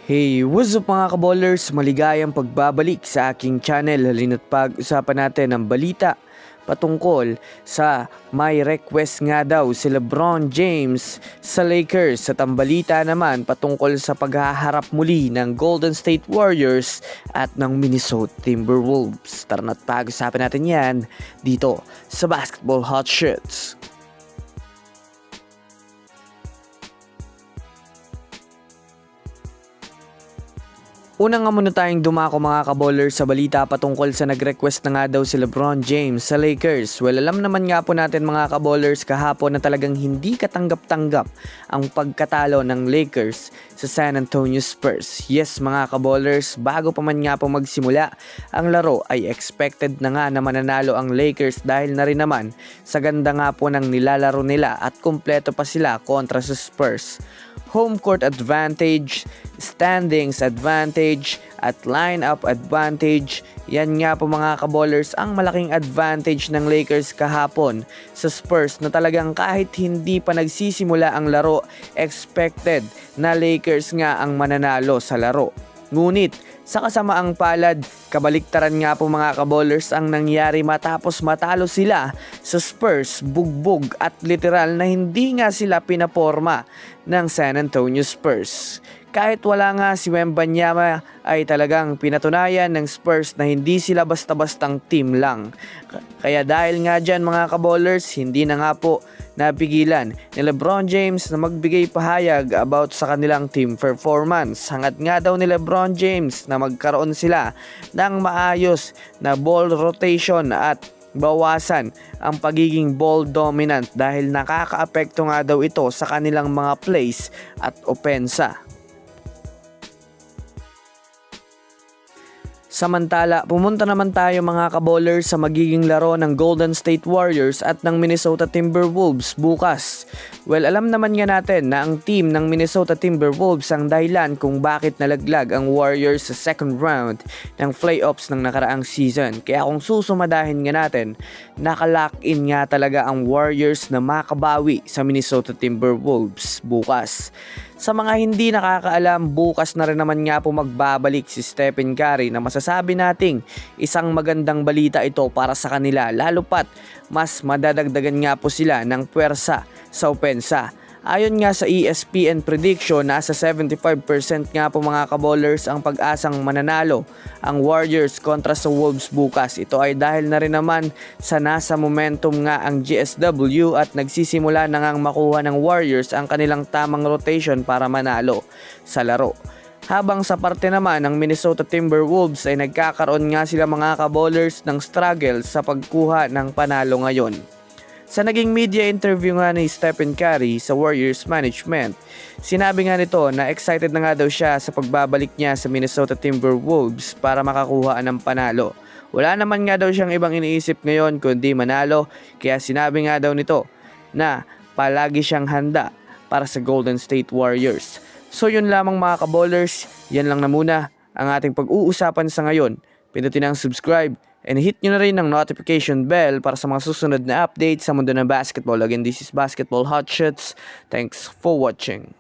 Hey, what's up mga kaballers? Maligayang pagbabalik sa aking channel. Halina't pag-usapan natin ang balita patungkol sa may request nga daw si LeBron James sa Lakers. At ang balita naman patungkol sa paghaharap muli ng Golden State Warriors at ng Minnesota Timberwolves. Tara na't pag-usapan natin yan dito sa Basketball Hot Shots. Una nga muna tayong dumako mga kaballers sa balita patungkol sa nag-request na nga daw si LeBron James sa Lakers. Well, alam naman nga po natin mga kaballers kahapon na talagang hindi katanggap-tanggap ang pagkatalo ng Lakers sa San Antonio Spurs. Yes mga kaballers, bago pa man nga po magsimula ang laro ay expected na nga na mananalo ang Lakers dahil na rin naman sa ganda nga po ng nilalaro nila at kumpleto pa sila kontra sa Spurs. Home court advantage, standings advantage, at lineup advantage. Yan nga po mga kaballers ang malaking advantage ng Lakers kahapon sa Spurs na talagang kahit hindi pa nagsisimula ang laro, expected na Lakers nga ang mananalo sa laro. Ngunit sa kasamaang palad, kabaliktaran nga po mga kaballers ang nangyari matapos matalo sila sa Spurs, bugbog at literal na hindi nga sila pinaporma ng San Antonio Spurs. Kahit wala nga si Wembanyama ay talagang pinatunayan ng Spurs na hindi sila basta-bastang team lang. Kaya dahil nga dyan mga kaballers, hindi na nga po napigilan ni LeBron James na magbigay pahayag about sa kanilang team performance. Hangat nga daw ni LeBron James na magkaroon sila ng maayos na ball rotation at bawasan ang pagiging ball dominant dahil nakakaapekto nga daw ito sa kanilang mga plays at opensa. Samantala, pumunta naman tayo mga kaballers sa magiging laro ng Golden State Warriors at ng Minnesota Timberwolves bukas. Well, alam naman nga natin na ang team ng Minnesota Timberwolves ang dahilan kung bakit nalaglag ang Warriors sa second round ng playoffs ng nakaraang season. Kaya kung susumadahin nga natin, nakalock in nga talaga ang Warriors na makabawi sa Minnesota Timberwolves bukas. Sa mga hindi nakakaalam, bukas na rin naman nga po magbabalik si Stephen Curry na masasabi nating isang magandang balita ito para sa kanila lalo pat mas madadagdagan nga po sila ng puwersa sa opensa. Ayon nga sa ESPN prediction, nasa 75% nga po mga kaballers ang pag-asang mananalo ang Warriors kontra sa Wolves bukas. Ito ay dahil na rin naman sa nasa momentum nga ang GSW at nagsisimula na ngang makuha ng Warriors ang kanilang tamang rotation para manalo sa laro. Habang sa parte naman ng Minnesota Timberwolves ay nagkakaroon nga sila mga kaballers ng struggle sa pagkuha ng panalo ngayon. Sa naging media interview nga ni Stephen Curry sa Warriors management, sinabi nga nito na excited na nga daw siya sa pagbabalik niya sa Minnesota Timberwolves para makakuha ng panalo. Wala naman nga daw siyang ibang iniisip ngayon kundi manalo, kaya sinabi nga daw nito na palagi siyang handa para sa Golden State Warriors. So yun lamang mga kaballers, yan lang na muna ang ating pag-uusapan sa ngayon. Pindutin ang subscribe and hit nyo na rin ang notification bell para sa mga susunod na updates sa mundo ng basketball. Again, this is Basketball Hot Shots. Thanks for watching.